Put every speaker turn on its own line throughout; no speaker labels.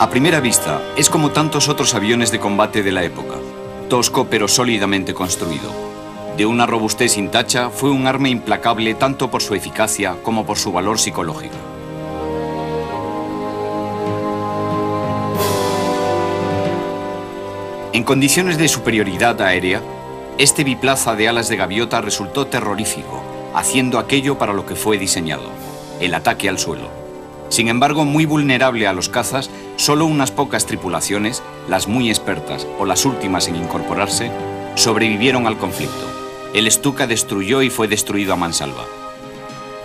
A primera vista, es como tantos otros aviones de combate de la época, tosco pero sólidamente construido. De una robustez intacha, fue un arma implacable tanto por su eficacia como por su valor psicológico. En condiciones de superioridad aérea, este biplaza de alas de gaviota resultó terrorífico, haciendo aquello para lo que fue diseñado, el ataque al suelo. Sin embargo, muy vulnerable a los cazas, solo unas pocas tripulaciones, las muy expertas o las últimas en incorporarse, sobrevivieron al conflicto. El Stuka destruyó y fue destruido a mansalva.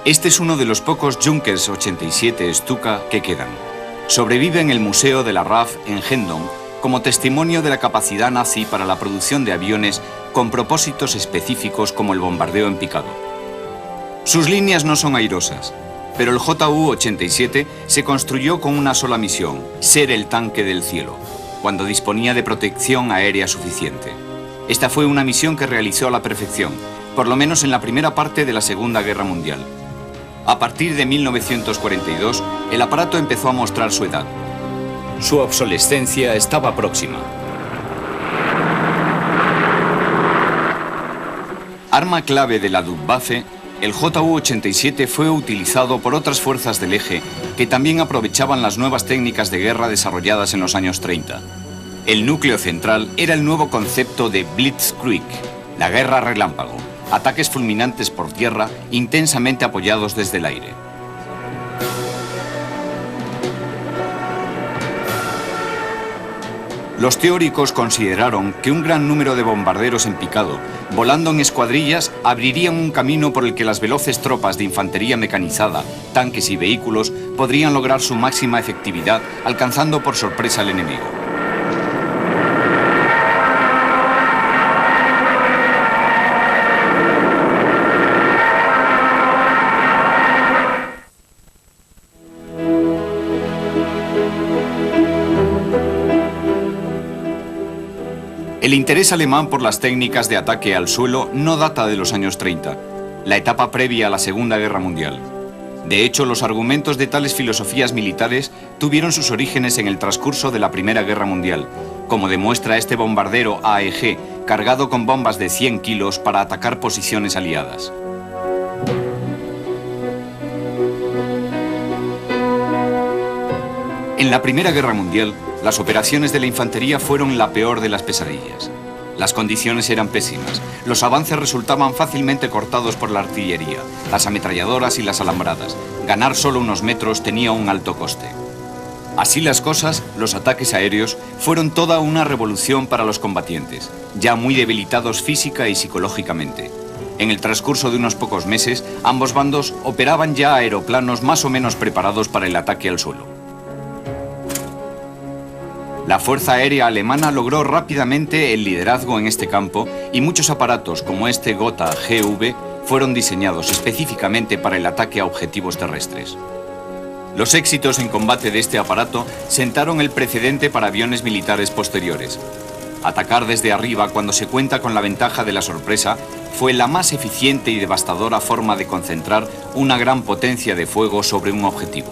Este es uno de los pocos Junkers 87 Stuka que quedan. Sobrevive en el Museo de la RAF en Hendon como testimonio de la capacidad nazi para la producción de aviones con propósitos específicos como el bombardeo en picado. Sus líneas no son airosas, pero el Ju-87 se construyó con una sola misión: ser el tanque del cielo, cuando disponía de protección aérea suficiente. Esta fue una misión que realizó a la perfección, por lo menos en la primera parte de la Segunda Guerra Mundial. A partir de 1942, el aparato empezó a mostrar su edad. Su obsolescencia estaba próxima. Arma clave de la Luftwaffe, el Ju-87 fue utilizado por otras fuerzas del eje que también aprovechaban las nuevas técnicas de guerra desarrolladas en los años 30. El núcleo central era el nuevo concepto de Blitzkrieg, la guerra relámpago, ataques fulminantes por tierra intensamente apoyados desde el aire. Los teóricos consideraron que un gran número de bombarderos en picado, volando en escuadrillas, abrirían un camino por el que las veloces tropas de infantería mecanizada, tanques y vehículos podrían lograr su máxima efectividad, alcanzando por sorpresa al enemigo. El interés alemán por las técnicas de ataque al suelo no data de los años 30, la etapa previa a la Segunda Guerra Mundial. De hecho, los argumentos de tales filosofías militares tuvieron sus orígenes en el transcurso de la Primera Guerra Mundial, como demuestra este bombardero AEG cargado con bombas de 100 kilos para atacar posiciones aliadas. En la Primera Guerra Mundial, las operaciones de la infantería fueron la peor de las pesadillas. Las condiciones eran pésimas, los avances resultaban fácilmente cortados por la artillería, las ametralladoras y las alambradas. Ganar solo unos metros tenía un alto coste. Así las cosas, los ataques aéreos fueron toda una revolución para los combatientes, ya muy debilitados física y psicológicamente. En el transcurso de unos pocos meses, ambos bandos operaban ya aeroplanos más o menos preparados para el ataque al suelo. La Fuerza Aérea Alemana logró rápidamente el liderazgo en este campo y muchos aparatos como este Gotha GV fueron diseñados específicamente para el ataque a objetivos terrestres. Los éxitos en combate de este aparato sentaron el precedente para aviones militares posteriores. Atacar desde arriba cuando se cuenta con la ventaja de la sorpresa fue la más eficiente y devastadora forma de concentrar una gran potencia de fuego sobre un objetivo.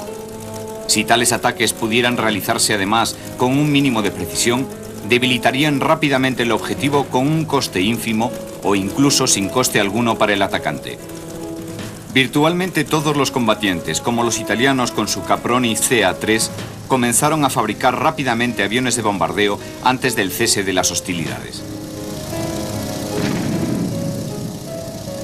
Si tales ataques pudieran realizarse además con un mínimo de precisión, debilitarían rápidamente el objetivo con un coste ínfimo o incluso sin coste alguno para el atacante. Virtualmente todos los combatientes, como los italianos con su Caproni CA-3, comenzaron a fabricar rápidamente aviones de bombardeo antes del cese de las hostilidades.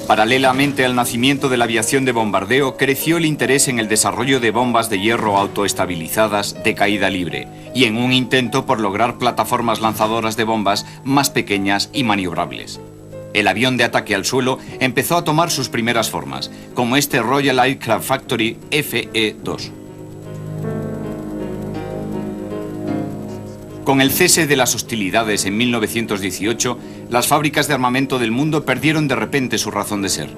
Paralelamente al nacimiento de la aviación de bombardeo, creció el interés en el desarrollo de bombas de hierro autoestabilizadas de caída libre y en un intento por lograr plataformas lanzadoras de bombas más pequeñas y maniobrables. El avión de ataque al suelo empezó a tomar sus primeras formas, como este Royal Aircraft Factory FE-2. Con el cese de las hostilidades en 1918, las fábricas de armamento del mundo perdieron de repente su razón de ser.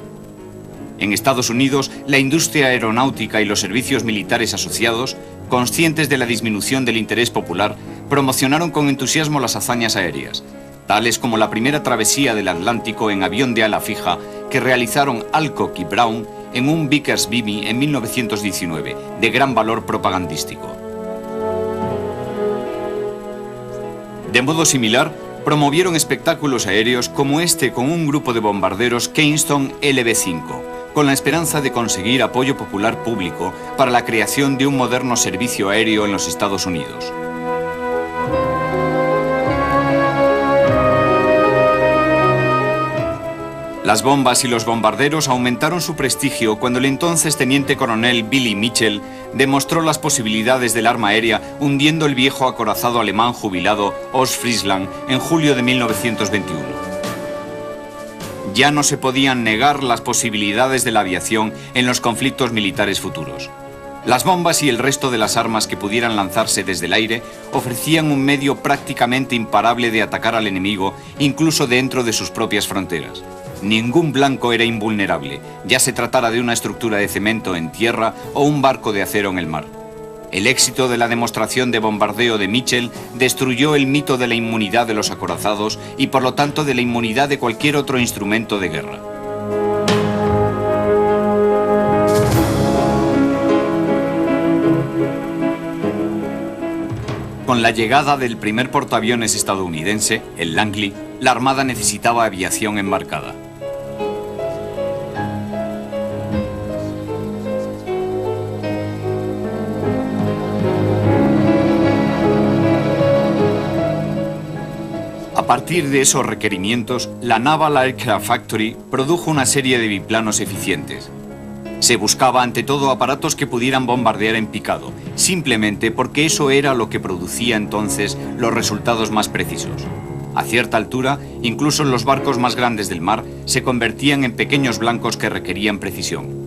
En Estados Unidos, la industria aeronáutica y los servicios militares asociados, conscientes de la disminución del interés popular, promocionaron con entusiasmo las hazañas aéreas, tales como la primera travesía del Atlántico en avión de ala fija que realizaron Alcock y Brown en un Vickers Vimy en 1919, de gran valor propagandístico. De modo similar, promovieron espectáculos aéreos como este con un grupo de bombarderos Keystone LB-5, con la esperanza de conseguir apoyo popular público para la creación de un moderno servicio aéreo en los Estados Unidos. Las bombas y los bombarderos aumentaron su prestigio cuando el entonces teniente coronel Billy Mitchell demostró las posibilidades del arma aérea hundiendo el viejo acorazado alemán jubilado Ostfriesland en julio de 1921. Ya no se podían negar las posibilidades de la aviación en los conflictos militares futuros. Las bombas y el resto de las armas que pudieran lanzarse desde el aire ofrecían un medio prácticamente imparable de atacar al enemigo, incluso dentro de sus propias fronteras. Ningún blanco era invulnerable, ya se tratara de una estructura de cemento en tierra o un barco de acero en el mar. El éxito de la demostración de bombardeo de Mitchell destruyó el mito de la inmunidad de los acorazados y por lo tanto de la inmunidad de cualquier otro instrumento de guerra. Con la llegada del primer portaaviones estadounidense, el Langley, la Armada necesitaba aviación embarcada. A partir de esos requerimientos, la Naval Aircraft Factory produjo una serie de biplanos eficientes. Se buscaba ante todo aparatos que pudieran bombardear en picado, simplemente porque eso era lo que producía entonces los resultados más precisos. A cierta altura, incluso los barcos más grandes del mar se convertían en pequeños blancos que requerían precisión.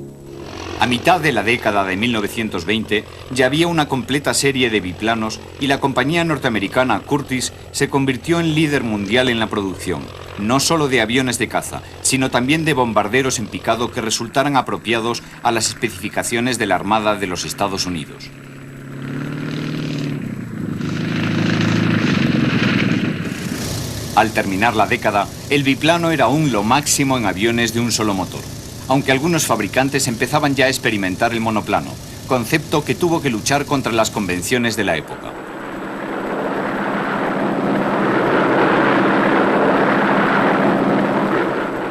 A mitad de la década de 1920 ya había una completa serie de biplanos y la compañía norteamericana Curtiss se convirtió en líder mundial en la producción, no solo de aviones de caza, sino también de bombarderos en picado que resultaran apropiados a las especificaciones de la Armada de los Estados Unidos. Al terminar la década, el biplano era aún lo máximo en aviones de un solo motor, aunque algunos fabricantes empezaban ya a experimentar el monoplano, concepto que tuvo que luchar contra las convenciones de la época.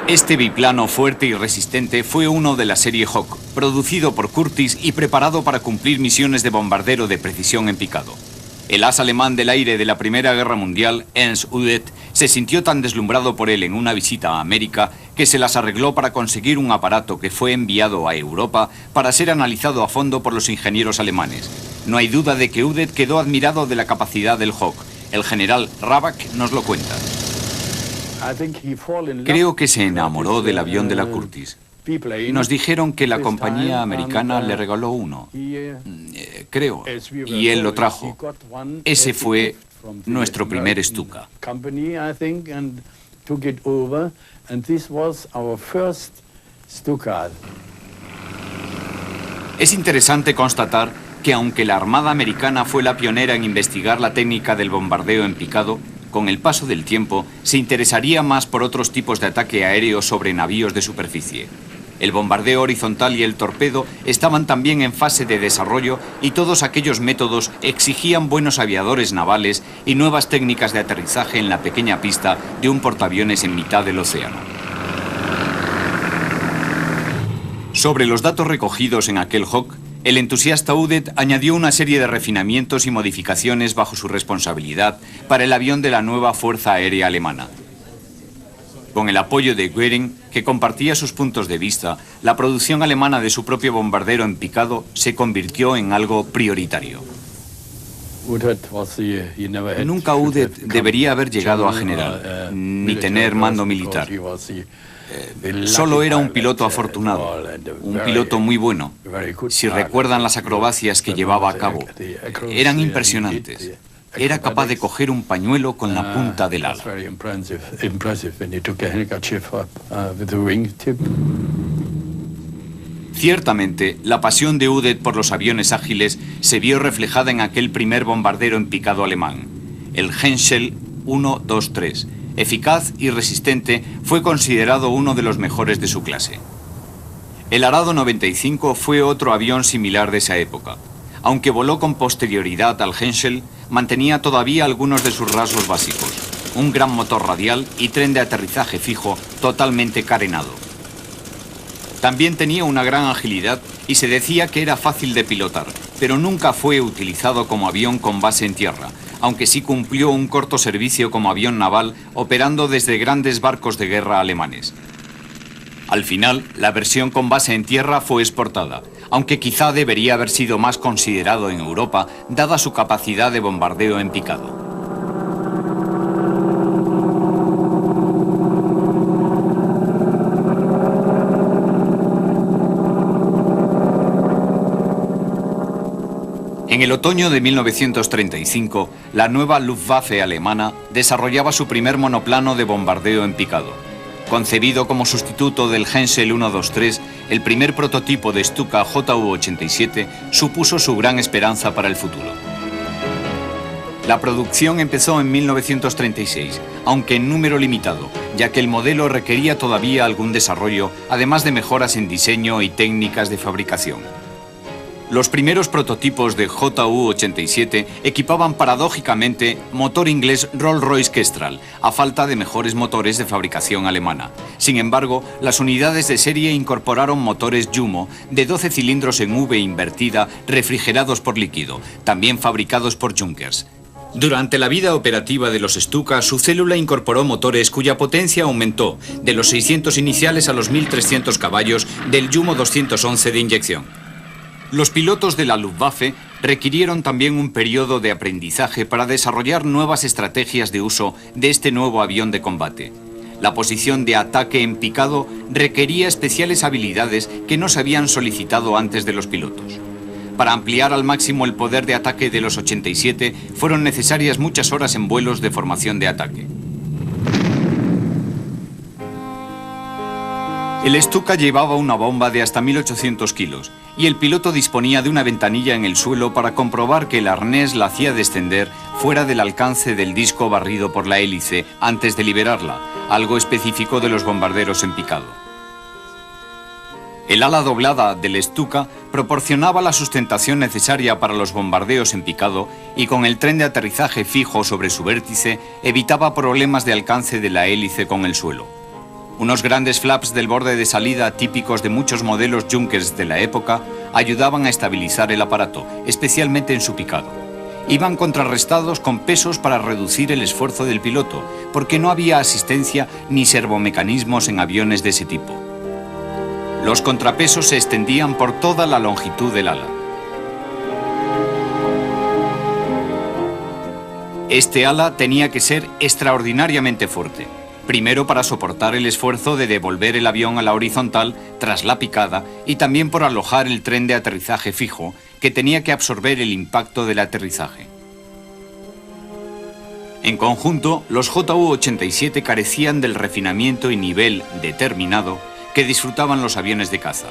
Este biplano fuerte y resistente fue uno de la serie Hawk, producido por Curtiss y preparado para cumplir misiones de bombardero de precisión en picado. El as alemán del aire de la Primera Guerra Mundial, Ernst Udet, se sintió tan deslumbrado por él en una visita a América que se las arregló para conseguir un aparato que fue enviado a Europa para ser analizado a fondo por los ingenieros alemanes. No hay duda de que Udet quedó admirado de la capacidad del Hawk. El general Raback nos lo cuenta. Creo que se enamoró del avión de la Curtiss. Nos dijeron que la compañía americana le regaló uno, creo, y él lo trajo. Ese fue nuestro primer Stuka. Es interesante constatar que aunque la Armada americana fue la pionera en investigar la técnica del bombardeo en picado, con el paso del tiempo se interesaría más por otros tipos de ataque aéreo sobre navíos de superficie. El bombardeo horizontal y el torpedo estaban también en fase de desarrollo y todos aquellos métodos exigían buenos aviadores navales y nuevas técnicas de aterrizaje en la pequeña pista de un portaaviones en mitad del océano. Sobre los datos recogidos en aquel Hawk, el entusiasta Udet añadió una serie de refinamientos y modificaciones bajo su responsabilidad para el avión de la nueva Fuerza Aérea Alemana. Con el apoyo de Goering, que compartía sus puntos de vista, la producción alemana de su propio bombardero en picado se convirtió en algo prioritario. Nunca Udet debería haber llegado a general, ni tener mando militar. Solo era un piloto afortunado, un piloto muy bueno. Si recuerdan las acrobacias que llevaba a cabo, eran impresionantes. Era capaz de coger un pañuelo con la punta del ala. Ciertamente, la pasión de Udet por los aviones ágiles se vio reflejada en aquel primer bombardero en picado alemán, el Henschel 123. Eficaz y resistente, fue considerado uno de los mejores de su clase. El Arado 95 fue otro avión similar de esa época. Aunque voló con posterioridad al Henschel, mantenía todavía algunos de sus rasgos básicos: un gran motor radial y tren de aterrizaje fijo totalmente carenado. También tenía una gran agilidad y se decía que era fácil de pilotar, pero nunca fue utilizado como avión con base en tierra, aunque sí cumplió un corto servicio como avión naval operando desde grandes barcos de guerra alemanes. Al final, la versión con base en tierra fue exportada, aunque quizá debería haber sido más considerado en Europa, dada su capacidad de bombardeo en picado. En el otoño de 1935, la nueva Luftwaffe alemana desarrollaba su primer monoplano de bombardeo en picado. Concebido como sustituto del Henschel 123, el primer prototipo de Stuka Ju-87 supuso su gran esperanza para el futuro. La producción empezó en 1936, aunque en número limitado, ya que el modelo requería todavía algún desarrollo, además de mejoras en diseño y técnicas de fabricación. Los primeros prototipos de Ju-87 equipaban paradójicamente motor inglés Rolls-Royce Kestrel, a falta de mejores motores de fabricación alemana. Sin embargo, las unidades de serie incorporaron motores Jumo de 12 cilindros en V invertida, refrigerados por líquido, también fabricados por Junkers. Durante la vida operativa de los Stuka, su célula incorporó motores cuya potencia aumentó de los 600 iniciales a los 1300 caballos del Jumo 211 de inyección. Los pilotos de la Luftwaffe requirieron también un periodo de aprendizaje para desarrollar nuevas estrategias de uso de este nuevo avión de combate. La posición de ataque en picado requería especiales habilidades que no se habían solicitado antes de los pilotos. Para ampliar al máximo el poder de ataque de los 87, fueron necesarias muchas horas en vuelos de formación de ataque. El Stuka llevaba una bomba de hasta 1800 kilos y el piloto disponía de una ventanilla en el suelo para comprobar que el arnés la hacía descender fuera del alcance del disco barrido por la hélice antes de liberarla, algo específico de los bombarderos en picado. El ala doblada del Stuka proporcionaba la sustentación necesaria para los bombardeos en picado y con el tren de aterrizaje fijo sobre su vértice evitaba problemas de alcance de la hélice con el suelo. Unos grandes flaps del borde de salida típicos de muchos modelos Junkers de la época ayudaban a estabilizar el aparato, especialmente en su picado. Iban contrarrestados con pesos para reducir el esfuerzo del piloto, porque no había asistencia ni servomecanismos en aviones de ese tipo. Los contrapesos se extendían por toda la longitud del ala. Este ala tenía que ser extraordinariamente fuerte. Primero para soportar el esfuerzo de devolver el avión a la horizontal tras la picada y también por alojar el tren de aterrizaje fijo que tenía que absorber el impacto del aterrizaje. En conjunto, los Ju-87 carecían del refinamiento y nivel determinado que disfrutaban los aviones de caza.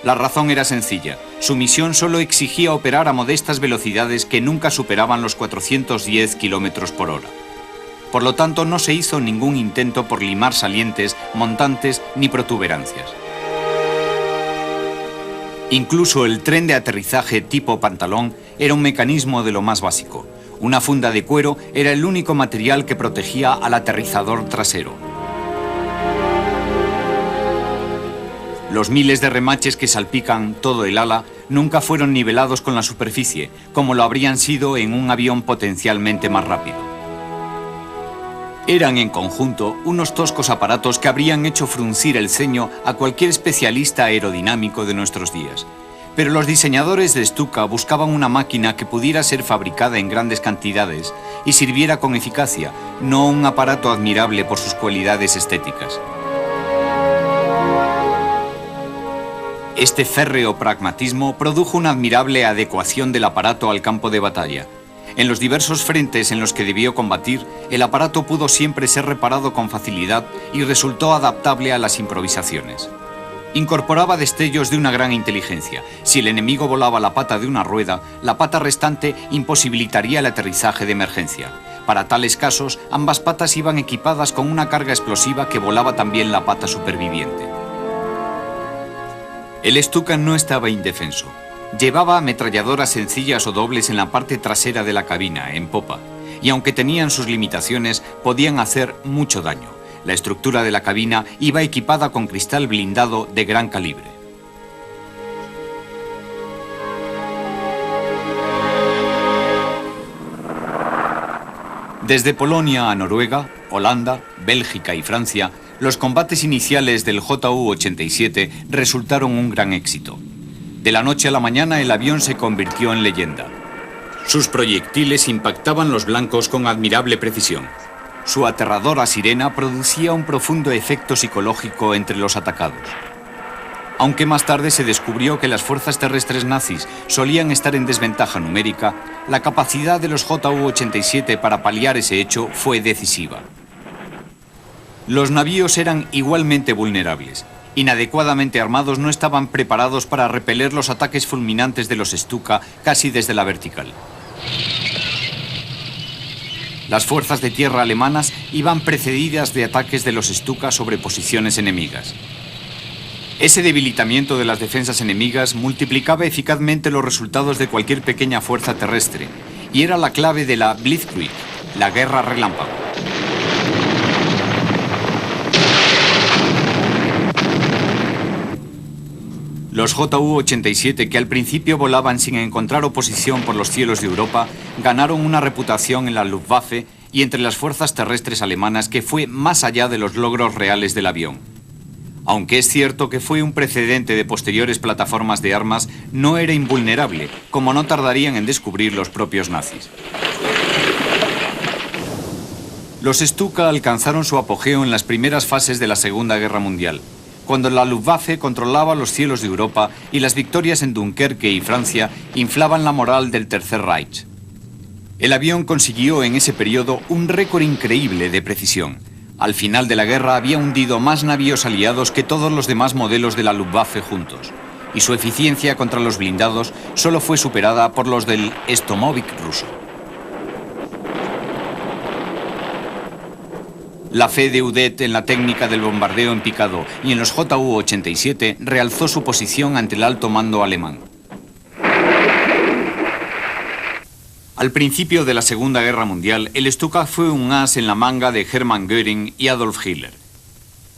La razón era sencilla: su misión solo exigía operar a modestas velocidades que nunca superaban los 410 km por hora. Por lo tanto, no se hizo ningún intento por limar salientes, montantes ni protuberancias. Incluso el tren de aterrizaje tipo pantalón era un mecanismo de lo más básico. Una funda de cuero era el único material que protegía al aterrizador trasero. Los miles de remaches que salpican todo el ala nunca fueron nivelados con la superficie, como lo habrían sido en un avión potencialmente más rápido. Eran en conjunto unos toscos aparatos que habrían hecho fruncir el ceño a cualquier especialista aerodinámico de nuestros días. Pero los diseñadores de Stuka buscaban una máquina que pudiera ser fabricada en grandes cantidades y sirviera con eficacia, no un aparato admirable por sus cualidades estéticas. Este férreo pragmatismo produjo una admirable adecuación del aparato al campo de batalla. En los diversos frentes en los que debió combatir, el aparato pudo siempre ser reparado con facilidad y resultó adaptable a las improvisaciones. Incorporaba destellos de una gran inteligencia. Si el enemigo volaba la pata de una rueda, la pata restante imposibilitaría el aterrizaje de emergencia. Para tales casos, ambas patas iban equipadas con una carga explosiva que volaba también la pata superviviente. El Stuka no estaba indefenso. Llevaba ametralladoras sencillas o dobles en la parte trasera de la cabina, en popa, y aunque tenían sus limitaciones, podían hacer mucho daño. La estructura de la cabina iba equipada con cristal blindado de gran calibre. Desde Polonia a Noruega, Holanda, Bélgica y Francia, los combates iniciales del Ju-87 resultaron un gran éxito. De la noche a la mañana el avión se convirtió en leyenda. Sus proyectiles impactaban los blancos con admirable precisión. Su aterradora sirena producía un profundo efecto psicológico entre los atacados. Aunque más tarde se descubrió que las fuerzas terrestres nazis solían estar en desventaja numérica, la capacidad de los Ju-87 para paliar ese hecho fue decisiva. Los navíos eran igualmente vulnerables. Inadecuadamente armados, no estaban preparados para repeler los ataques fulminantes de los Stuka casi desde la vertical. Las fuerzas de tierra alemanas iban precedidas de ataques de los Stuka sobre posiciones enemigas. Ese debilitamiento de las defensas enemigas multiplicaba eficazmente los resultados de cualquier pequeña fuerza terrestre y era la clave de la Blitzkrieg, la guerra relámpago. Los Ju-87, que al principio volaban sin encontrar oposición por los cielos de Europa, ganaron una reputación en la Luftwaffe y entre las fuerzas terrestres alemanas que fue más allá de los logros reales del avión. Aunque es cierto que fue un precedente de posteriores plataformas de armas, no era invulnerable, como no tardarían en descubrir los propios nazis. Los Stuka alcanzaron su apogeo en las primeras fases de la Segunda Guerra Mundial, cuando la Luftwaffe controlaba los cielos de Europa y las victorias en Dunkerque y Francia inflaban la moral del Tercer Reich. El avión consiguió en ese periodo un récord increíble de precisión. Al final de la guerra había hundido más navíos aliados que todos los demás modelos de la Luftwaffe juntos, y su eficiencia contra los blindados solo fue superada por los del Stomovik ruso. La fe de Udet en la técnica del bombardeo en picado y en los Ju-87 realzó su posición ante el alto mando alemán. Al principio de la Segunda Guerra Mundial, el Stuka fue un as en la manga de Hermann Göring y Adolf Hitler.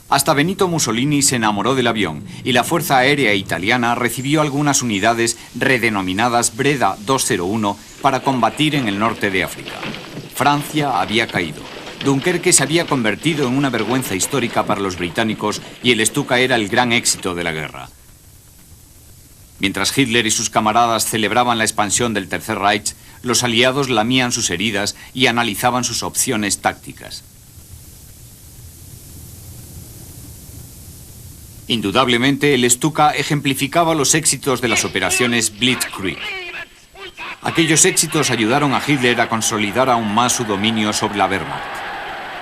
Hasta Benito Mussolini se enamoró del avión y la Fuerza Aérea Italiana recibió algunas unidades redenominadas Breda 201 para combatir en el norte de África. Francia había caído. Dunkerque se había convertido en una vergüenza histórica para los británicos y el Stuka era el gran éxito de la guerra. Mientras Hitler y sus camaradas celebraban la expansión del Tercer Reich, los aliados lamían sus heridas y analizaban sus opciones tácticas. Indudablemente, el Stuka ejemplificaba los éxitos de las operaciones Blitzkrieg. Aquellos éxitos ayudaron a Hitler a consolidar aún más su dominio sobre la Wehrmacht.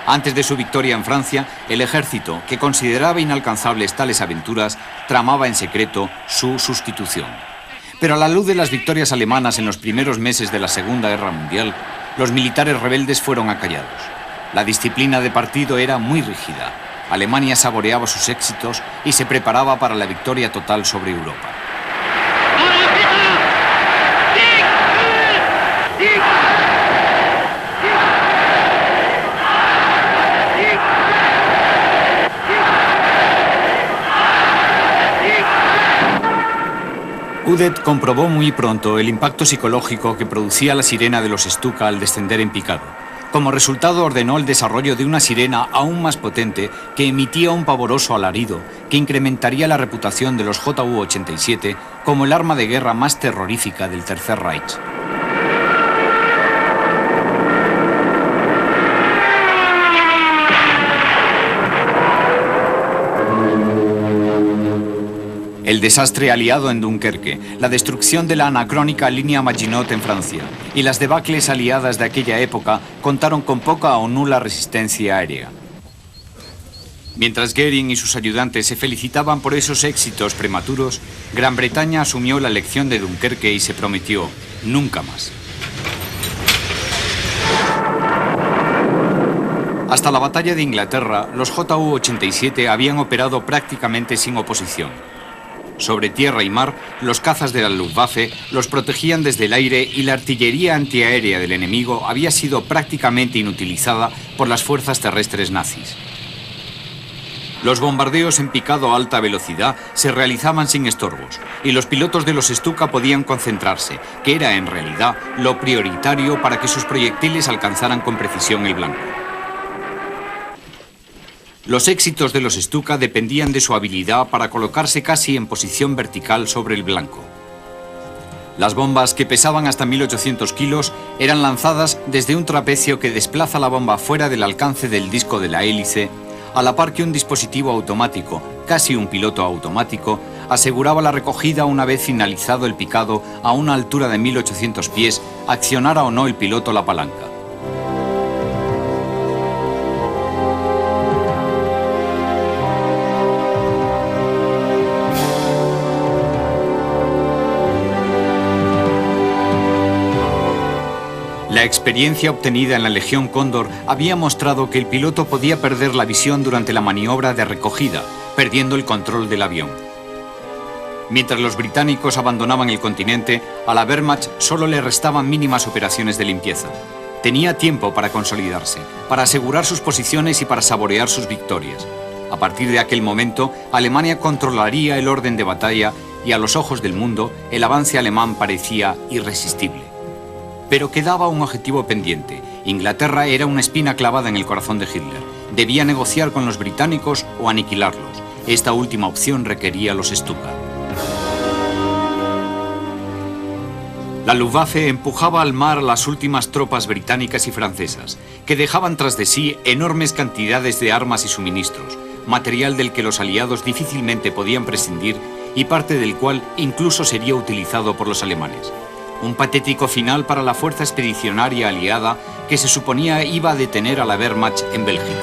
Antes de su victoria en Francia, el ejército, que consideraba inalcanzables tales aventuras, tramaba en secreto su sustitución. Pero a la luz de las victorias alemanas en los primeros meses de la Segunda Guerra Mundial, los militares rebeldes fueron acallados. La disciplina de partido era muy rígida. Alemania saboreaba sus éxitos y se preparaba para la victoria total sobre Europa. Udet comprobó muy pronto el impacto psicológico que producía la sirena de los Stuka al descender en picado. Como resultado ordenó el desarrollo de una sirena aún más potente que emitía un pavoroso alarido que incrementaría la reputación de los Ju-87 como el arma de guerra más terrorífica del Tercer Reich. El desastre aliado en Dunkerque, la destrucción de la anacrónica línea Maginot en Francia y las debacles aliadas de aquella época contaron con poca o nula resistencia aérea. Mientras Göring y sus ayudantes se felicitaban por esos éxitos prematuros, Gran Bretaña asumió la lección de Dunkerque y se prometió nunca más. Hasta la batalla de Inglaterra, los Ju-87 habían operado prácticamente sin oposición. Sobre tierra y mar, los cazas de la Luftwaffe los protegían desde el aire y la artillería antiaérea del enemigo había sido prácticamente inutilizada por las fuerzas terrestres nazis. Los bombardeos en picado a alta velocidad se realizaban sin estorbos y los pilotos de los Stuka podían concentrarse, que era en realidad lo prioritario para que sus proyectiles alcanzaran con precisión el blanco. Los éxitos de los Stuka dependían de su habilidad para colocarse casi en posición vertical sobre el blanco. Las bombas, que pesaban hasta 1800 kilos, eran lanzadas desde un trapecio que desplaza la bomba fuera del alcance del disco de la hélice, a la par que un dispositivo automático, casi un piloto automático, aseguraba la recogida una vez finalizado el picado a una altura de 1800 pies, accionara o no el piloto la palanca. La experiencia obtenida en la Legión Cóndor había mostrado que el piloto podía perder la visión durante la maniobra de recogida, perdiendo el control del avión. Mientras los británicos abandonaban el continente, a la Wehrmacht solo le restaban mínimas operaciones de limpieza. Tenía tiempo para consolidarse, para asegurar sus posiciones y para saborear sus victorias. A partir de aquel momento, Alemania controlaría el orden de batalla y a los ojos del mundo, el avance alemán parecía irresistible. Pero quedaba un objetivo pendiente. Inglaterra era una espina clavada en el corazón de Hitler. Debía negociar con los británicos o aniquilarlos. Esta última opción requería los Stuka. La Luftwaffe empujaba al mar las últimas tropas británicas y francesas, que dejaban tras de sí enormes cantidades de armas y suministros, material del que los aliados difícilmente podían prescindir y parte del cual incluso sería utilizado por los alemanes. Un patético final para la fuerza expedicionaria aliada que se suponía iba a detener a la Wehrmacht en Bélgica.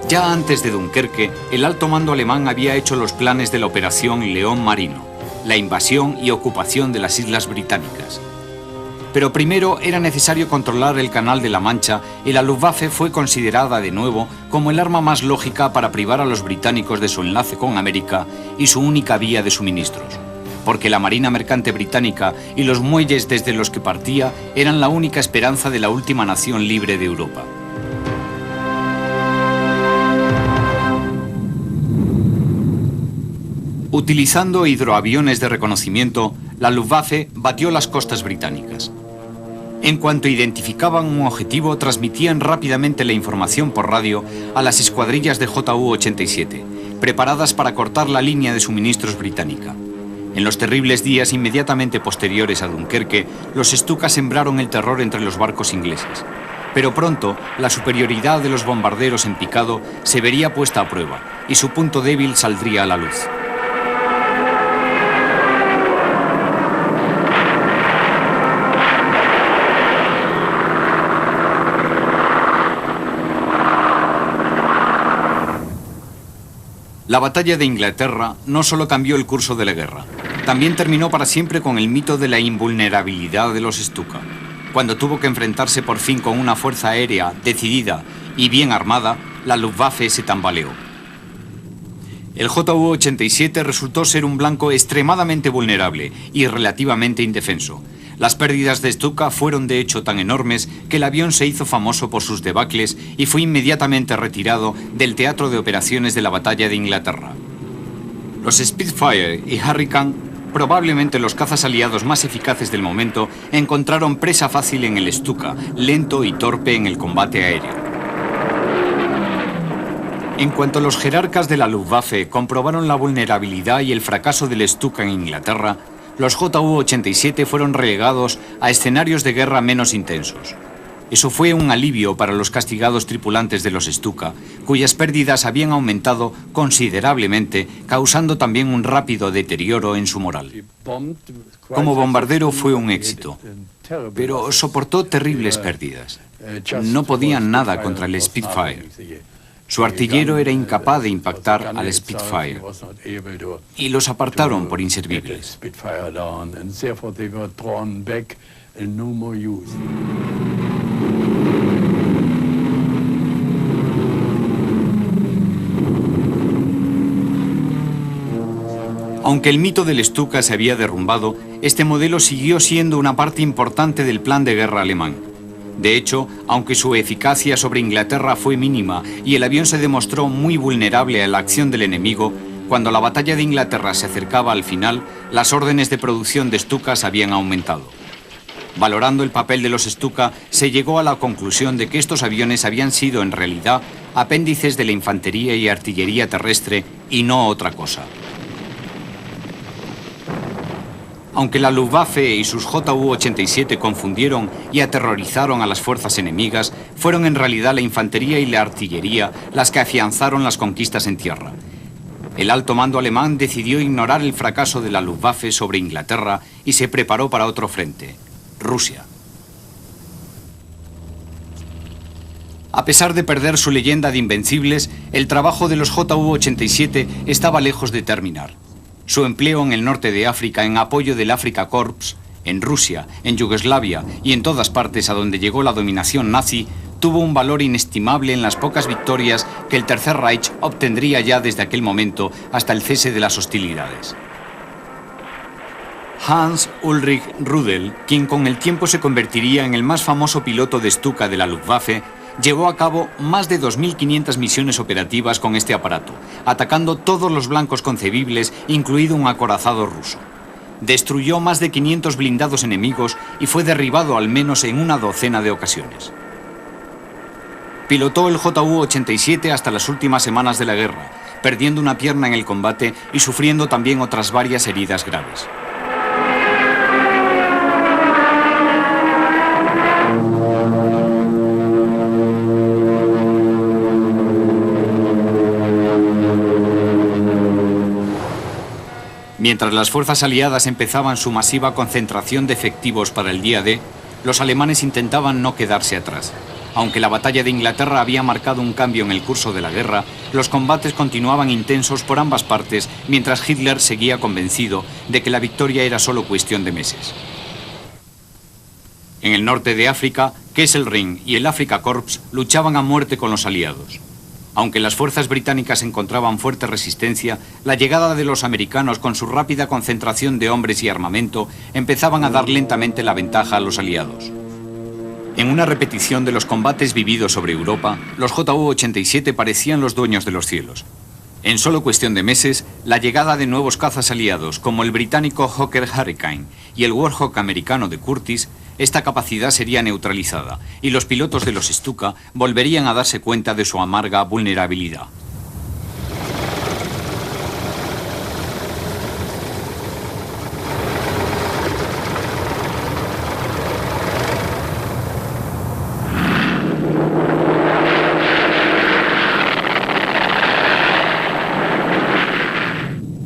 Ya antes de Dunkerque, el alto mando alemán había hecho los planes de la Operación León Marino, la invasión y ocupación de las islas británicas. Pero primero era necesario controlar el Canal de la Mancha y la Luftwaffe fue considerada de nuevo como el arma más lógica para privar a los británicos de su enlace con América y su única vía de suministros, porque la Marina Mercante Británica y los muelles desde los que partía eran la única esperanza de la última nación libre de Europa. Utilizando hidroaviones de reconocimiento, la Luftwaffe batió las costas británicas. En cuanto identificaban un objetivo, transmitían rápidamente la información por radio a las escuadrillas de JU-87, preparadas para cortar la línea de suministros británica. En los terribles días inmediatamente posteriores a Dunkerque, los Stuka sembraron el terror entre los barcos ingleses. Pero pronto, la superioridad de los bombarderos en picado se vería puesta a prueba y su punto débil saldría a la luz. La batalla de Inglaterra no solo cambió el curso de la guerra, también terminó para siempre con el mito de la invulnerabilidad de los Stuka. Cuando tuvo que enfrentarse por fin con una fuerza aérea decidida y bien armada, la Luftwaffe se tambaleó. El JU-87 resultó ser un blanco extremadamente vulnerable y relativamente indefenso. Las pérdidas de Stuka fueron de hecho tan enormes que el avión se hizo famoso por sus debacles y fue inmediatamente retirado del teatro de operaciones de la batalla de Inglaterra. Los Spitfire y Hurricane, probablemente los cazas aliados más eficaces del momento, encontraron presa fácil en el Stuka, lento y torpe en el combate aéreo. En cuanto los jerarcas de la Luftwaffe comprobaron la vulnerabilidad y el fracaso del Stuka en Inglaterra, los JU-87 fueron relegados a escenarios de guerra menos intensos. Eso fue un alivio para los castigados tripulantes de los Stuka, cuyas pérdidas habían aumentado considerablemente, causando también un rápido deterioro en su moral. Como bombardero fue un éxito, pero soportó terribles pérdidas. No podían nada contra el Spitfire. Su artillero era incapaz de impactar al Spitfire y los apartaron por inservibles. Aunque el mito del Stuka se había derrumbado, este modelo siguió siendo una parte importante del plan de guerra alemán. De hecho, aunque su eficacia sobre Inglaterra fue mínima y el avión se demostró muy vulnerable a la acción del enemigo, cuando la batalla de Inglaterra se acercaba al final, las órdenes de producción de Stukas habían aumentado. Valorando el papel de los Stuka, se llegó a la conclusión de que estos aviones habían sido en realidad apéndices de la infantería y artillería terrestre y no otra cosa. Aunque la Luftwaffe y sus Ju-87 confundieron y aterrorizaron a las fuerzas enemigas, fueron en realidad la infantería y la artillería las que afianzaron las conquistas en tierra. El alto mando alemán decidió ignorar el fracaso de la Luftwaffe sobre Inglaterra y se preparó para otro frente, Rusia. A pesar de perder su leyenda de invencibles, el trabajo de los Ju-87 estaba lejos de terminar. Su empleo en el norte de África en apoyo del Afrika Korps, en Rusia, en Yugoslavia y en todas partes a donde llegó la dominación nazi, tuvo un valor inestimable en las pocas victorias que el Tercer Reich obtendría ya desde aquel momento hasta el cese de las hostilidades. Hans Ulrich Rudel, quien con el tiempo se convertiría en el más famoso piloto de Stuka de la Luftwaffe, llevó a cabo más de 2.500 misiones operativas con este aparato, atacando todos los blancos concebibles, incluido un acorazado ruso. Destruyó más de 500 blindados enemigos y fue derribado al menos en una docena de ocasiones. Pilotó el Ju-87 hasta las últimas semanas de la guerra, perdiendo una pierna en el combate y sufriendo también otras varias heridas graves. Mientras las fuerzas aliadas empezaban su masiva concentración de efectivos para el día D, los alemanes intentaban no quedarse atrás. Aunque la batalla de Inglaterra había marcado un cambio en el curso de la guerra, los combates continuaban intensos por ambas partes, mientras Hitler seguía convencido de que la victoria era solo cuestión de meses. En el norte de África, Kesselring y el Afrika Korps luchaban a muerte con los aliados. Aunque las fuerzas británicas encontraban fuerte resistencia, la llegada de los americanos con su rápida concentración de hombres y armamento empezaban a dar lentamente la ventaja a los aliados. En una repetición de los combates vividos sobre Europa, los Ju-87 parecían los dueños de los cielos. En solo cuestión de meses, la llegada de nuevos cazas aliados, como el británico Hawker Hurricane y el Warhawk americano de Curtiss, esta capacidad sería neutralizada y los pilotos de los Stuka volverían a darse cuenta de su amarga vulnerabilidad.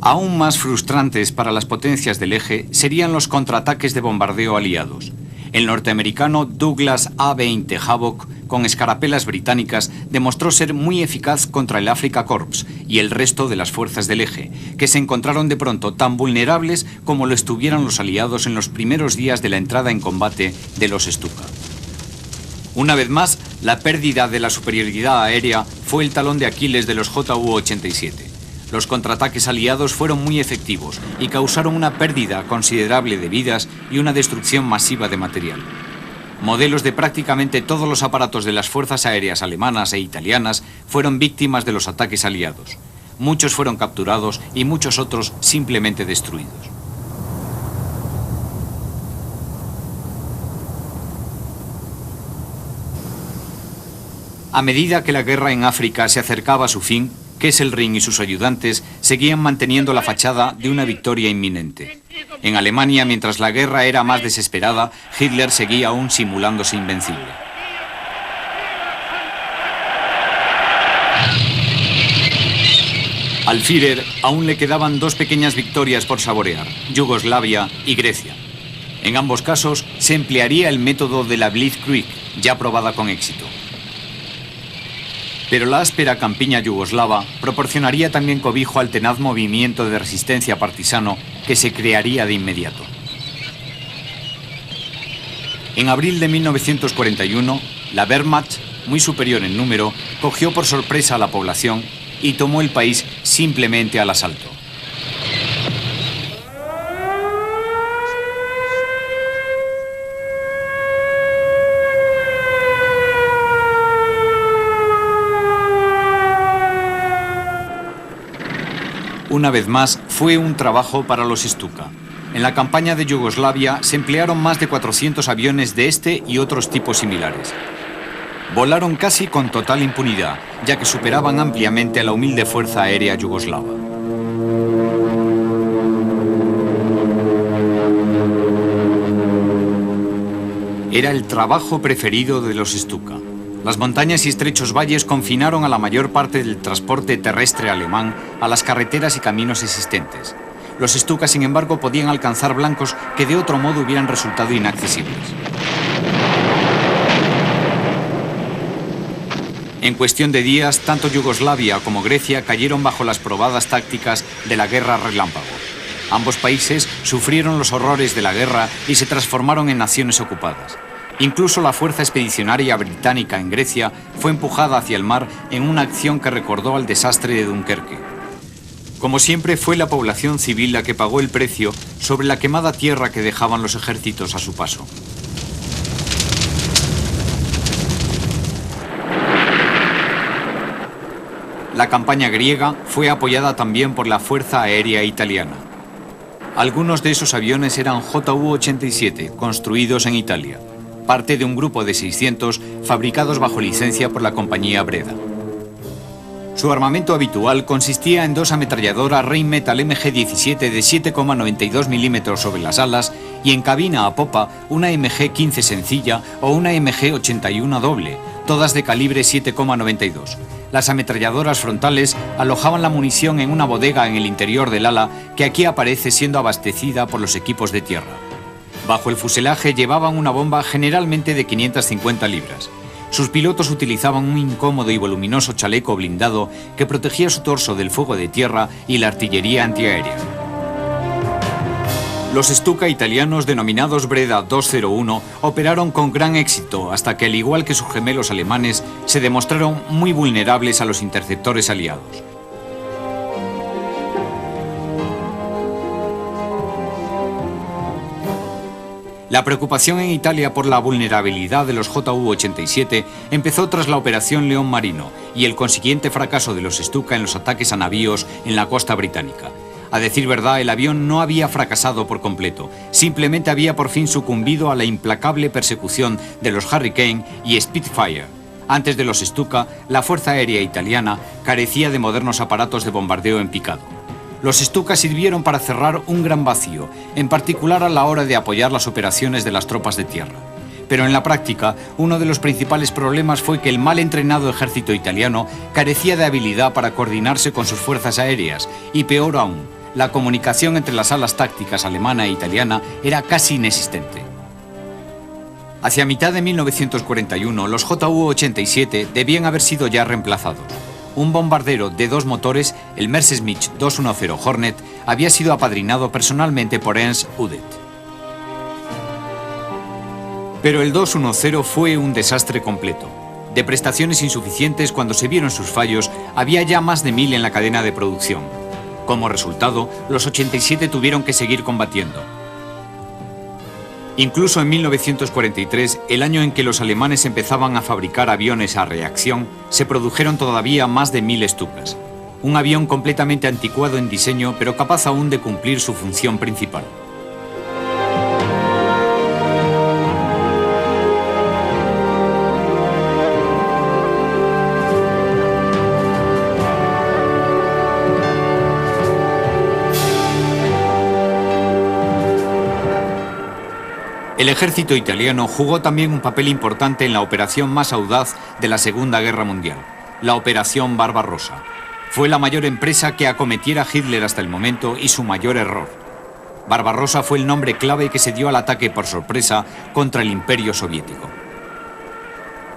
Aún más frustrantes para las potencias del eje serían los contraataques de bombardeo aliados. El norteamericano Douglas A-20 Havoc, con escarapelas británicas, demostró ser muy eficaz contra el Afrika Korps y el resto de las fuerzas del eje, que se encontraron de pronto tan vulnerables como lo estuvieron los aliados en los primeros días de la entrada en combate de los Stuka. Una vez más, la pérdida de la superioridad aérea fue el talón de Aquiles de los Ju-87. Los contraataques aliados fueron muy efectivos y causaron una pérdida considerable de vidas y una destrucción masiva de material. Modelos de prácticamente todos los aparatos de las fuerzas aéreas alemanas e italianas fueron víctimas de los ataques aliados. Muchos fueron capturados y muchos otros simplemente destruidos. A medida que la guerra en África se acercaba a su fin, Kesselring y sus ayudantes seguían manteniendo la fachada de una victoria inminente. En Alemania, mientras la guerra era más desesperada, Hitler seguía aún simulándose invencible. Al Führer aún le quedaban dos pequeñas victorias por saborear, Yugoslavia y Grecia. En ambos casos se emplearía el método de la Blitzkrieg, ya probada con éxito. Pero la áspera campiña yugoslava proporcionaría también cobijo al tenaz movimiento de resistencia partisano que se crearía de inmediato. En abril de 1941, la Wehrmacht, muy superior en número, cogió por sorpresa a la población y tomó el país simplemente al asalto. Una vez más, fue un trabajo para los Stuka. En la campaña de Yugoslavia se emplearon más de 400 aviones de este y otros tipos similares. Volaron casi con total impunidad, ya que superaban ampliamente a la humilde Fuerza Aérea Yugoslava. Era el trabajo preferido de los Stuka. Las montañas y estrechos valles confinaron a la mayor parte del transporte terrestre alemán a las carreteras y caminos existentes. Los Stuka, sin embargo, podían alcanzar blancos que de otro modo hubieran resultado inaccesibles. En cuestión de días, tanto Yugoslavia como Grecia cayeron bajo las probadas tácticas de la guerra relámpago. Ambos países sufrieron los horrores de la guerra y se transformaron en naciones ocupadas. Incluso la fuerza expedicionaria británica en Grecia fue empujada hacia el mar en una acción que recordó al desastre de Dunkerque. Como siempre, fue la población civil la que pagó el precio sobre la quemada tierra que dejaban los ejércitos a su paso. La campaña griega fue apoyada también por la Fuerza Aérea Italiana. Algunos de esos aviones eran Ju-87, construidos en Italia, parte de un grupo de 600 fabricados bajo licencia por la compañía Breda. Su armamento habitual consistía en dos ametralladoras Rheinmetall MG-17 de 7,92 milímetros sobre las alas y en cabina a popa una MG-15 sencilla o una MG-81 doble, todas de calibre 7,92. Las ametralladoras frontales alojaban la munición en una bodega en el interior del ala que aquí aparece siendo abastecida por los equipos de tierra. Bajo el fuselaje llevaban una bomba generalmente de 550 libras. Sus pilotos utilizaban un incómodo y voluminoso chaleco blindado que protegía su torso del fuego de tierra y la artillería antiaérea. Los Stuka italianos, denominados Breda 201, operaron con gran éxito hasta que, al igual que sus gemelos alemanes, se demostraron muy vulnerables a los interceptores aliados. La preocupación en Italia por la vulnerabilidad de los Ju-87 empezó tras la Operación León Marino y el consiguiente fracaso de los Stuka en los ataques a navíos en la costa británica. A decir verdad, el avión no había fracasado por completo, simplemente había por fin sucumbido a la implacable persecución de los Hurricane y Spitfire. Antes de los Stuka, la Fuerza Aérea Italiana carecía de modernos aparatos de bombardeo en picado. Los Stuka sirvieron para cerrar un gran vacío, en particular a la hora de apoyar las operaciones de las tropas de tierra. Pero en la práctica, uno de los principales problemas fue que el mal entrenado ejército italiano carecía de habilidad para coordinarse con sus fuerzas aéreas y, peor aún, la comunicación entre las alas tácticas alemana e italiana era casi inexistente. Hacia mitad de 1941, los Ju-87 debían haber sido ya reemplazados. Un bombardero de dos motores, el Messerschmitt 210 Hornet, había sido apadrinado personalmente por Ernst Udet. Pero el 210 fue un desastre completo. De prestaciones insuficientes, cuando se vieron sus fallos, había ya más de 1000 en la cadena de producción. Como resultado, los 87 tuvieron que seguir combatiendo. Incluso en 1943, el año en que los alemanes empezaban a fabricar aviones a reacción, se produjeron todavía más de 1000 Stukas. Un avión completamente anticuado en diseño, pero capaz aún de cumplir su función principal. El ejército italiano jugó también un papel importante en la operación más audaz de la Segunda Guerra Mundial, la Operación Barbarossa. Fue la mayor empresa que acometiera Hitler hasta el momento y su mayor error. Barbarossa fue el nombre clave que se dio al ataque por sorpresa contra el Imperio Soviético.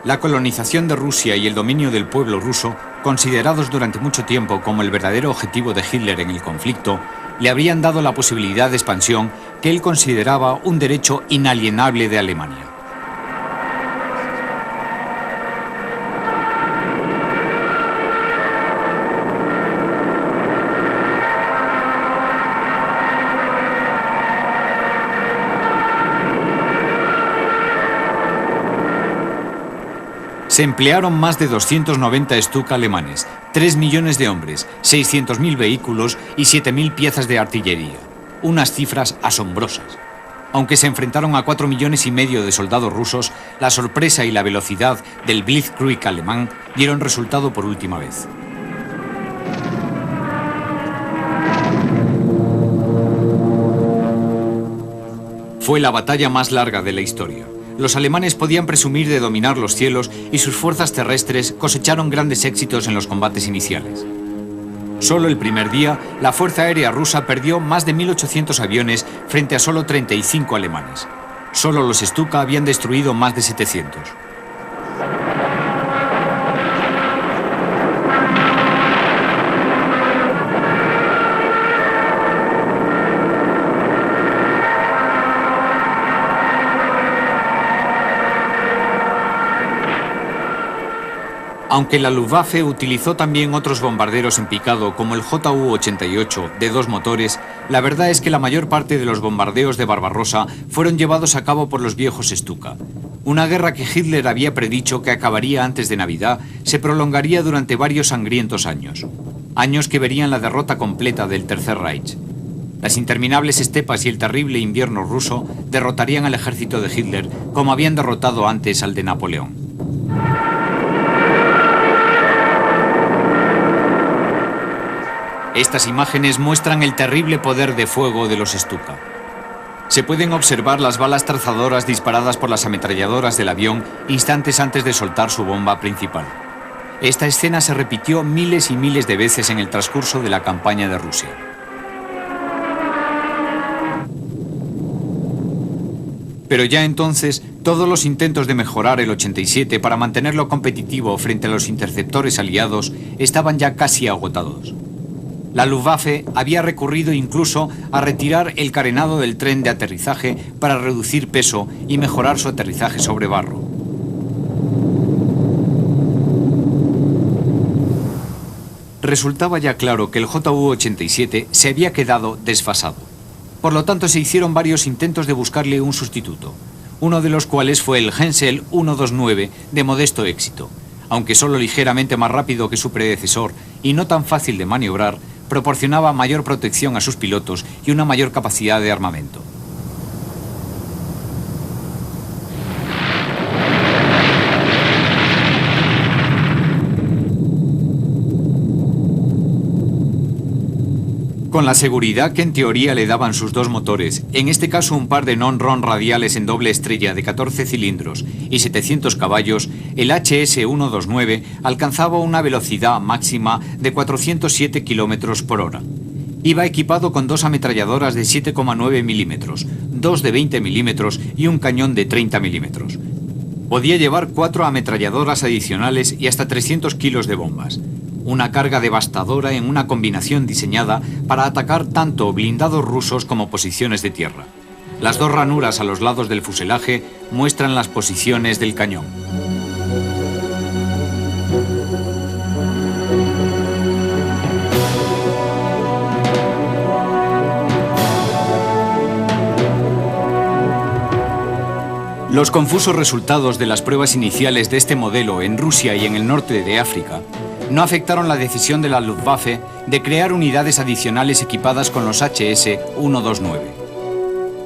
La colonización de Rusia y el dominio del pueblo ruso, considerados durante mucho tiempo como el verdadero objetivo de Hitler en el conflicto, le habrían dado la posibilidad de expansión que él consideraba un derecho inalienable de Alemania. Se emplearon más de 290 Stuka alemanes, 3 millones de hombres, 600.000 vehículos y 7.000 piezas de artillería. Unas cifras asombrosas. Aunque se enfrentaron a 4,5 millones de soldados rusos, la sorpresa y la velocidad del Blitzkrieg alemán dieron resultado por última vez. Fue la batalla más larga de la historia. Los alemanes podían presumir de dominar los cielos y sus fuerzas terrestres cosecharon grandes éxitos en los combates iniciales. Solo el primer día, la Fuerza Aérea Rusa perdió más de 1.800 aviones frente a solo 35 alemanes. Solo los Stuka habían destruido más de 700. Aunque la Luftwaffe utilizó también otros bombarderos en picado como el Ju-88 de 2 motores, la verdad es que la mayor parte de los bombardeos de Barbarossa fueron llevados a cabo por los viejos Stuka. Una guerra que Hitler había predicho que acabaría antes de Navidad se prolongaría durante varios sangrientos años. Años que verían la derrota completa del Tercer Reich. Las interminables estepas y el terrible invierno ruso derrotarían al ejército de Hitler como habían derrotado antes al de Napoleón. Estas imágenes muestran el terrible poder de fuego de los Stuka. Se pueden observar las balas trazadoras disparadas por las ametralladoras del avión instantes antes de soltar su bomba principal. Esta escena se repitió miles y miles de veces en el transcurso de la campaña de Rusia. Pero ya entonces, todos los intentos de mejorar el 87 para mantenerlo competitivo frente a los interceptores aliados estaban ya casi agotados. La Luftwaffe había recurrido incluso a retirar el carenado del tren de aterrizaje para reducir peso y mejorar su aterrizaje sobre barro. Resultaba ya claro que el Ju-87 se había quedado desfasado. Por lo tanto, se hicieron varios intentos de buscarle un sustituto, uno de los cuales fue el Hensel 129 de modesto éxito. Aunque solo ligeramente más rápido que su predecesor y no tan fácil de maniobrar, proporcionaba mayor protección a sus pilotos y una mayor capacidad de armamento. Con la seguridad que en teoría le daban sus 2 motores, en este caso un par de non-ron radiales en doble estrella de 14 cilindros y 700 caballos, el HS-129 alcanzaba una velocidad máxima de 407 km por hora. Iba equipado con 2 ametralladoras de 7,9 milímetros, 2 de 20 milímetros y un cañón de 30 milímetros. Podía llevar 4 ametralladoras adicionales y hasta 300 kilos de bombas. Una carga devastadora en una combinación diseñada para atacar tanto blindados rusos como posiciones de tierra. Las 2 ranuras a los lados del fuselaje muestran las posiciones del cañón. Los confusos resultados de las pruebas iniciales de este modelo en Rusia y en el norte de África no afectaron la decisión de la Luftwaffe de crear unidades adicionales equipadas con los HS-129.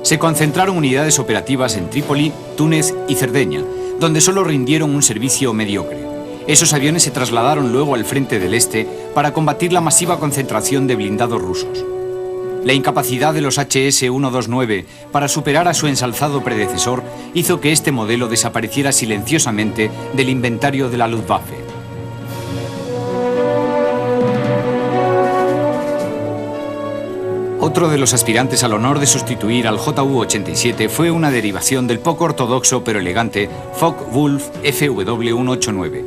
Se concentraron unidades operativas en Trípoli, Túnez y Cerdeña, donde solo rindieron un servicio mediocre. Esos aviones se trasladaron luego al frente del este para combatir la masiva concentración de blindados rusos. La incapacidad de los HS-129 para superar a su ensalzado predecesor hizo que este modelo desapareciera silenciosamente del inventario de la Luftwaffe. Otro de los aspirantes al honor de sustituir al Ju-87 fue una derivación del poco ortodoxo pero elegante Focke-Wulf FW-189.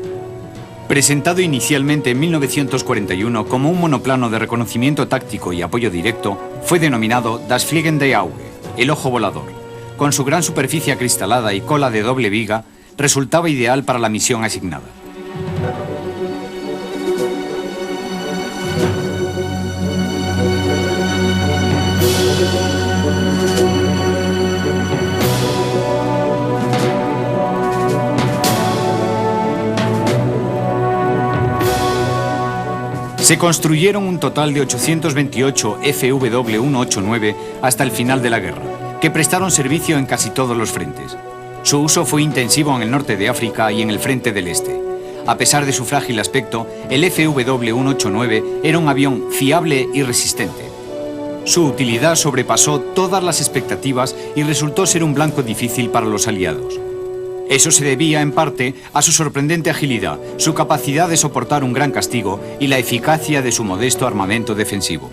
Presentado inicialmente en 1941 como un monoplano de reconocimiento táctico y apoyo directo, fue denominado Das Fliegende Auge, el ojo volador. Con su gran superficie acristalada y cola de doble viga, resultaba ideal para la misión asignada. Se construyeron un total de 828 FW-189 hasta el final de la guerra, que prestaron servicio en casi todos los frentes. Su uso fue intensivo en el norte de África y en el frente del este. A pesar de su frágil aspecto, el FW-189 era un avión fiable y resistente. Su utilidad sobrepasó todas las expectativas y resultó ser un blanco difícil para los aliados. Eso se debía, en parte, a su sorprendente agilidad, su capacidad de soportar un gran castigo y la eficacia de su modesto armamento defensivo.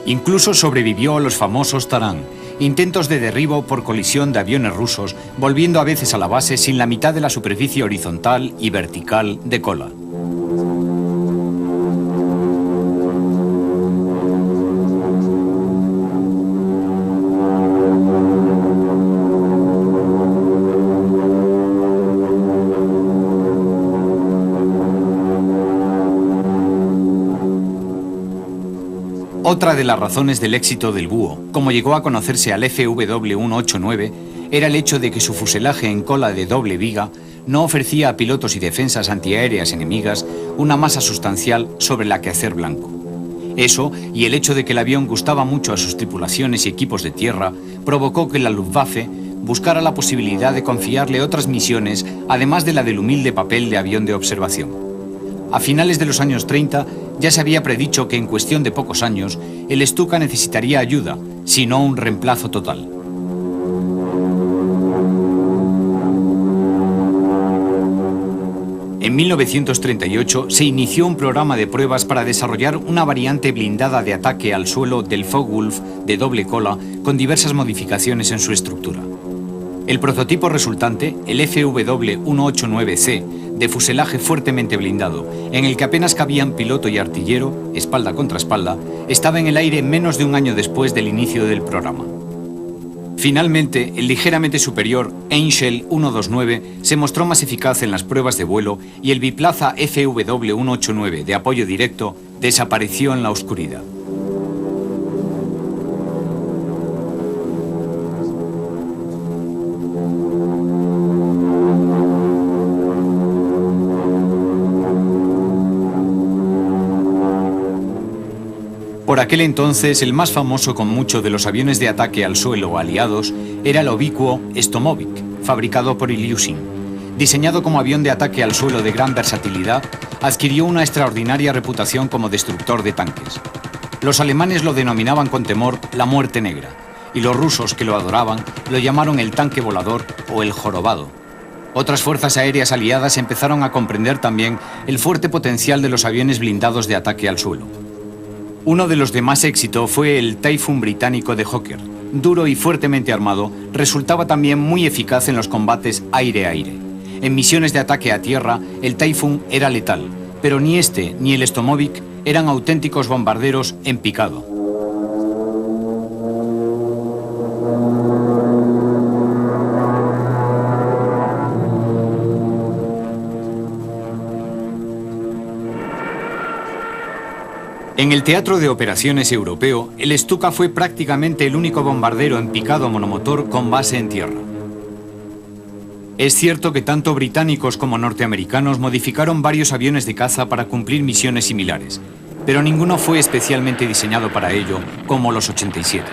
Incluso sobrevivió a los famosos Tarán, intentos de derribo por colisión de aviones rusos, volviendo a veces a la base sin la mitad de la superficie horizontal y vertical de cola. Otra de las razones del éxito del Búho, como llegó a conocerse al FW-189, era el hecho de que su fuselaje en cola de doble viga no ofrecía a pilotos y defensas antiaéreas enemigas una masa sustancial sobre la que hacer blanco. Eso, y el hecho de que el avión gustaba mucho a sus tripulaciones y equipos de tierra, provocó que la Luftwaffe buscara la posibilidad de confiarle otras misiones, además de la del humilde papel de avión de observación. A finales de los años 30 ya se había predicho que en cuestión de pocos años el Stuka necesitaría ayuda, si no un reemplazo total. En 1938 se inició un programa de pruebas para desarrollar una variante blindada de ataque al suelo del Focke-Wulf de doble cola con diversas modificaciones en su estructura. El prototipo resultante, el FW-189C, de fuselaje fuertemente blindado, en el que apenas cabían piloto y artillero, espalda contra espalda, estaba en el aire menos de un año después del inicio del programa. Finalmente, el ligeramente superior Angel 129 se mostró más eficaz en las pruebas de vuelo y el biplaza FW-189 de apoyo directo desapareció en la oscuridad. Por aquel entonces, el más famoso con mucho de los aviones de ataque al suelo aliados era el ubicuo Stomovic, fabricado por Ilyushin. Diseñado como avión de ataque al suelo de gran versatilidad, adquirió una extraordinaria reputación como destructor de tanques. Los alemanes lo denominaban con temor la muerte negra, y los rusos, que lo adoraban, lo llamaron el tanque volador o el jorobado. Otras fuerzas aéreas aliadas empezaron a comprender también el fuerte potencial de los aviones blindados de ataque al suelo. Uno de los de más éxito fue el Typhoon británico de Hawker. Duro y fuertemente armado, resultaba también muy eficaz en los combates aire-aire. En misiones de ataque a tierra, el Typhoon era letal, pero ni este ni el Stomovic eran auténticos bombarderos en picado. En el teatro de operaciones europeo, el Stuka fue prácticamente el único bombardero en picado monomotor con base en tierra. Es cierto que tanto británicos como norteamericanos modificaron varios aviones de caza para cumplir misiones similares, pero ninguno fue especialmente diseñado para ello, como los 87.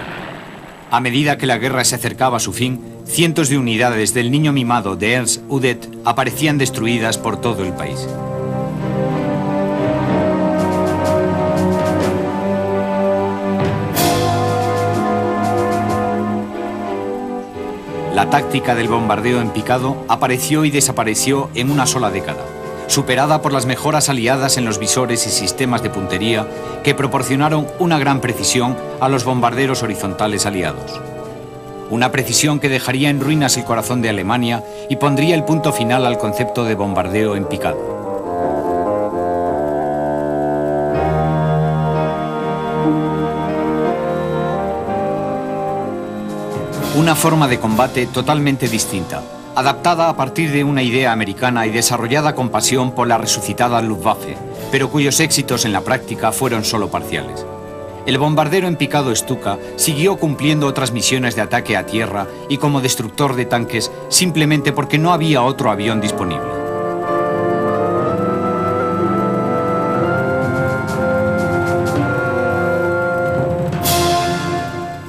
A medida que la guerra se acercaba a su fin, cientos de unidades del niño mimado de Ernst Udet aparecían destruidas por todo el país. La táctica del bombardeo en picado apareció y desapareció en una sola década, superada por las mejoras aliadas en los visores y sistemas de puntería que proporcionaron una gran precisión a los bombarderos horizontales aliados. Una precisión que dejaría en ruinas el corazón de Alemania y pondría el punto final al concepto de bombardeo en picado. Una forma de combate totalmente distinta, adaptada a partir de una idea americana y desarrollada con pasión por la resucitada Luftwaffe, pero cuyos éxitos en la práctica fueron solo parciales. El bombardero en picado Stuka siguió cumpliendo otras misiones de ataque a tierra y como destructor de tanques simplemente porque no había otro avión disponible.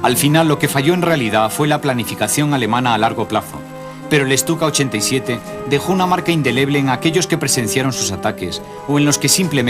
Al final, lo que falló en realidad fue la planificación alemana a largo plazo. Pero el Stuka 87 dejó una marca indeleble en aquellos que presenciaron sus ataques o en los que simplemente